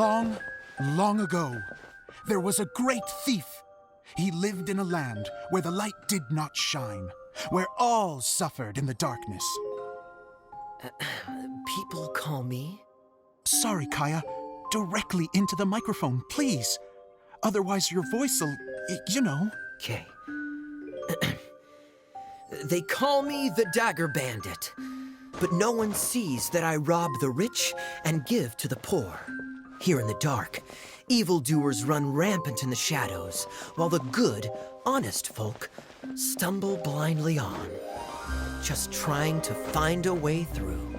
Long, long ago, there was a great thief. He lived in a land where the light did not shine, where all suffered in the darkness. People call me? Sorry, Kaya. Directly into the microphone, please. Otherwise your voice'll, you know. Okay. They call me the Dagger Bandit, but no one sees that I rob the rich and give to the poor. Here in the dark, evildoers run rampant in the shadows, while the good, honest folk stumble blindly on, just trying to find a way through.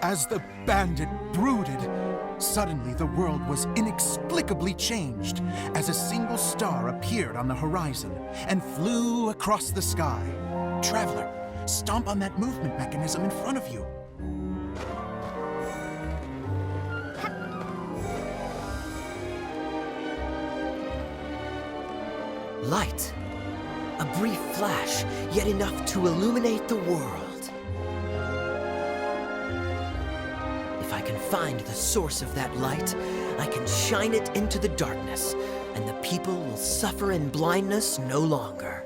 As the bandit brooded, suddenly the world was inexplicably changed as a single star appeared on the horizon and flew across the sky. Traveler, stomp on that movement mechanism in front of you. Light. A brief flash, yet enough to illuminate the world. If I can find the source of that light, I can shine it into the darkness, and the people will suffer in blindness no longer.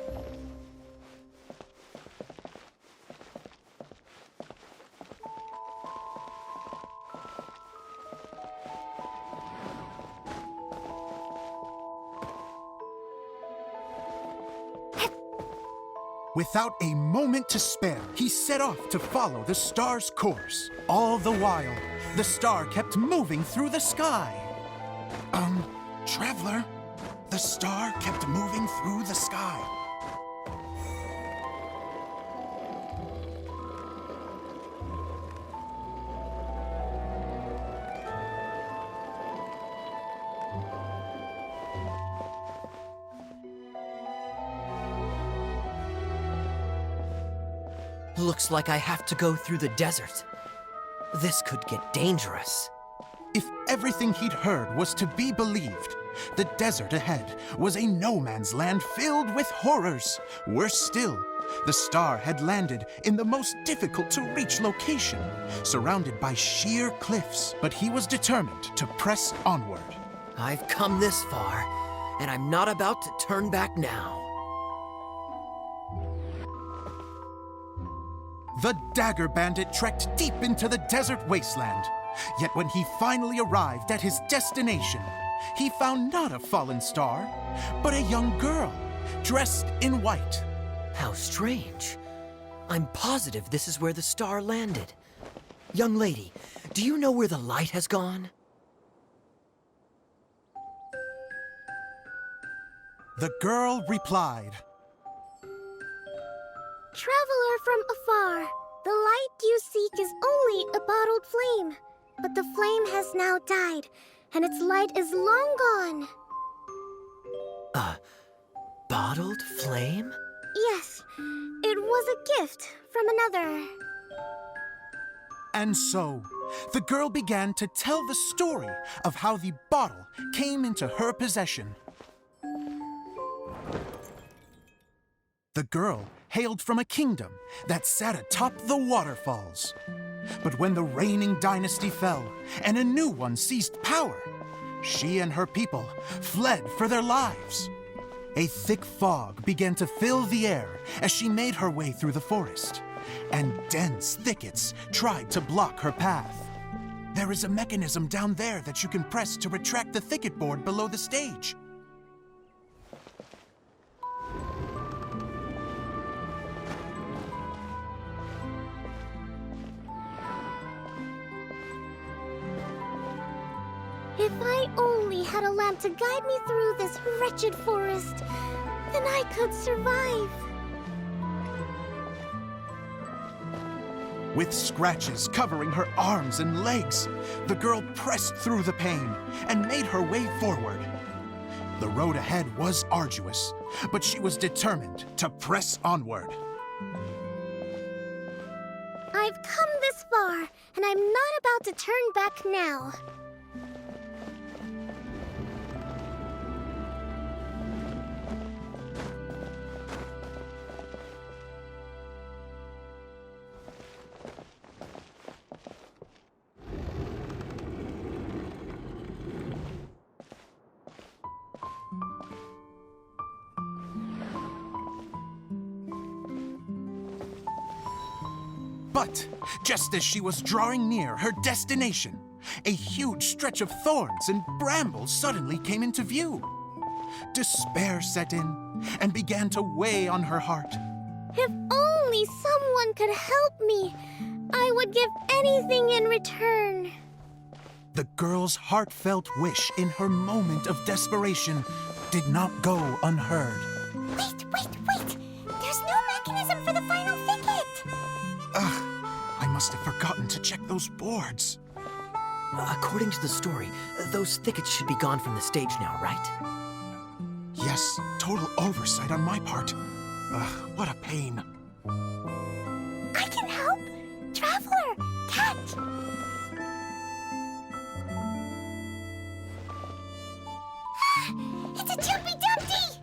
Without a moment to spare, he set off to follow the star's course. All the while, the star kept moving through the sky. Traveler, the star kept moving through the sky. Looks like I have to go through the desert. This could get dangerous. If everything he'd heard was to be believed, the desert ahead was a no-man's land filled with horrors. Worse still, the star had landed in the most difficult-to-reach location, surrounded by sheer cliffs. But he was determined to press onward. I've come this far, and I'm not about to turn back now. The Dagger Bandit trekked deep into the desert wasteland. Yet when he finally arrived at his destination, he found not a fallen star, but a young girl, dressed in white. How strange. I'm positive this is where the star landed. Young lady, do you know where the light has gone? The girl replied, Traveler from afar, the light you seek is only a bottled flame. But the flame has now died, and its light is long gone. A bottled flame? Yes, it was a gift from another. And so, the girl began to tell the story of how the bottle came into her possession. The girl hailed from a kingdom that sat atop the waterfalls. But when the reigning dynasty fell and a new one seized power, she and her people fled for their lives. A thick fog began to fill the air as she made her way through the forest, and dense thickets tried to block her path. There is a mechanism down there that you can press to retract the thicket board below the stage. If I only had a lamp to guide me through this wretched forest, then I could survive. With scratches covering her arms and legs, the girl pressed through the pain and made her way forward. The road ahead was arduous, but she was determined to press onward. I've come this far, and I'm not about to turn back now. But just as she was drawing near her destination, a huge stretch of thorns and brambles suddenly came into view. Despair set in and began to weigh on her heart. If only someone could help me, I would give anything in return. The girl's heartfelt wish in her moment of desperation did not go unheard. Wait! There's no mechanism for the final thicket! Ugh, I must have forgotten to check those boards. According to the story, those thickets should be gone from the stage now, right? Yes, total oversight on my part. Ugh, what a pain. I can help! Traveler! Catch! It's a Jumpy Dumpty!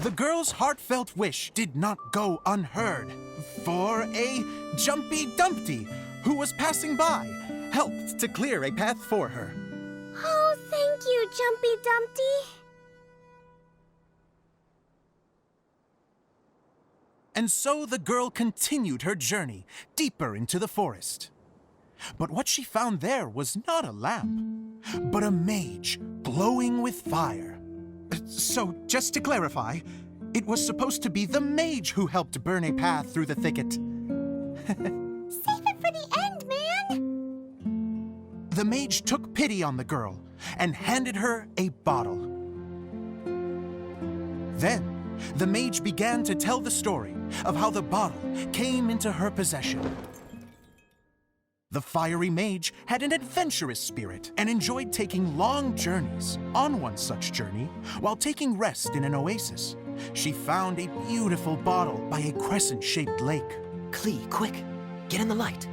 The girl's heartfelt wish did not go unheard, for a Jumpy Dumpty, who was passing by, helped to clear a path for her. Oh, thank you, Jumpy Dumpty. And so the girl continued her journey deeper into the forest. But what she found there was not a lamp, but a mage glowing with fire. So, just to clarify, it was supposed to be the mage who helped burn a path through the thicket. Save it for the end, man! The mage took pity on the girl and handed her a bottle. Then, the mage began to tell the story of how the bottle came into her possession. The fiery mage had an adventurous spirit and enjoyed taking long journeys. On one such journey, while taking rest in an oasis, she found a beautiful bottle by a crescent-shaped lake. Klee, quick, get in the light.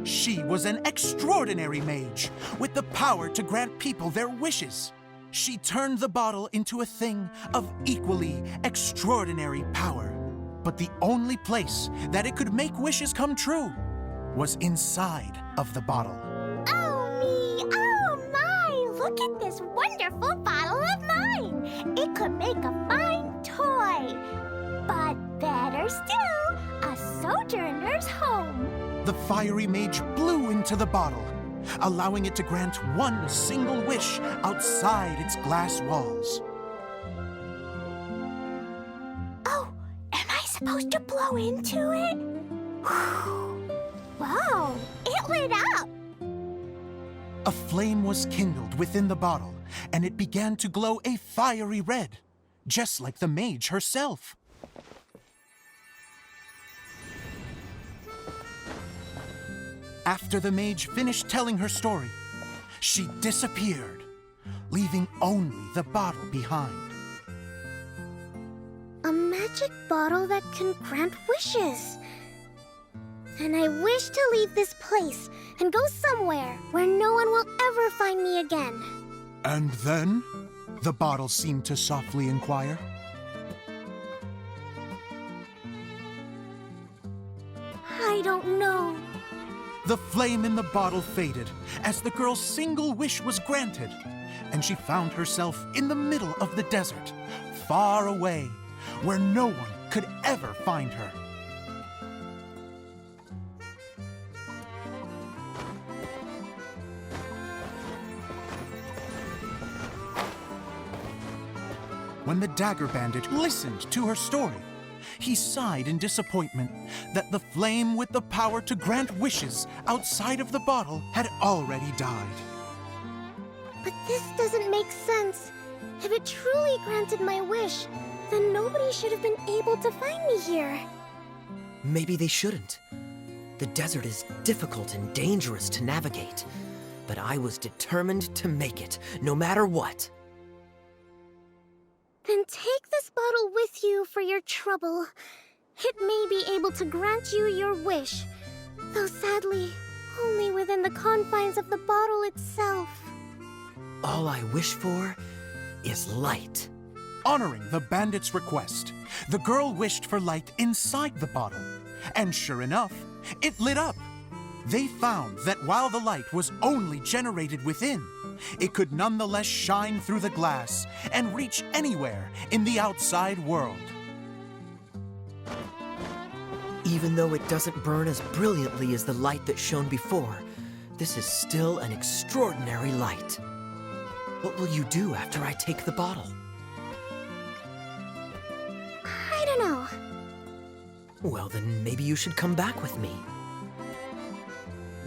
She was an extraordinary mage with the power to grant people their wishes. She turned the bottle into a thing of equally extraordinary power. But the only place that it could make wishes come true was inside of the bottle. Oh me! Oh my! Look at this wonderful bottle of mine! It could make a fine toy! But better still, a sojourner's home! The fiery mage blew into the bottle, allowing it to grant one single wish outside its glass walls. Oh, am I supposed to blow into it? Wow, it lit up! A flame was kindled within the bottle, and it began to glow a fiery red, just like the mage herself. After the mage finished telling her story, she disappeared, leaving only the bottle behind. A magic bottle that can grant wishes. And I wish to leave this place and go somewhere where no one will ever find me again. And then? The bottle seemed to softly inquire. I don't know. The flame in the bottle faded as the girl's single wish was granted, and she found herself in the middle of the desert, far away, where no one could ever find her. When the Dagger Bandit listened to her story, he sighed in disappointment that the flame with the power to grant wishes outside of the bottle had already died. But this doesn't make sense. If it truly granted my wish, then nobody should have been able to find me here. Maybe they shouldn't. The desert is difficult and dangerous to navigate, but I was determined to make it, no matter what. Then take this bottle with you for your trouble. It may be able to grant you your wish, though sadly, only within the confines of the bottle itself. All I wish for is light. Honoring the bandit's request, the girl wished for light inside the bottle, and sure enough, it lit up. They found that while the light was only generated within, it could nonetheless shine through the glass and reach anywhere in the outside world. Even though it doesn't burn as brilliantly as the light that shone before, this is still an extraordinary light. What will you do after I take the bottle? I don't know. Well, then maybe you should come back with me.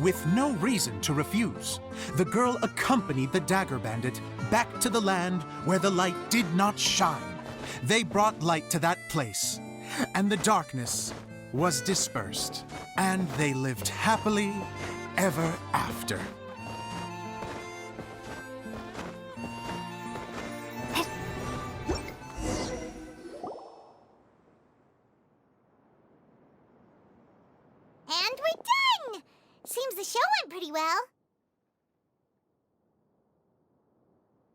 With no reason to refuse, the girl accompanied the Dagger Bandit back to the land where the light did not shine. They brought light to that place, and the darkness was dispersed, and they lived happily ever after. And we're done! Seems the show went pretty well.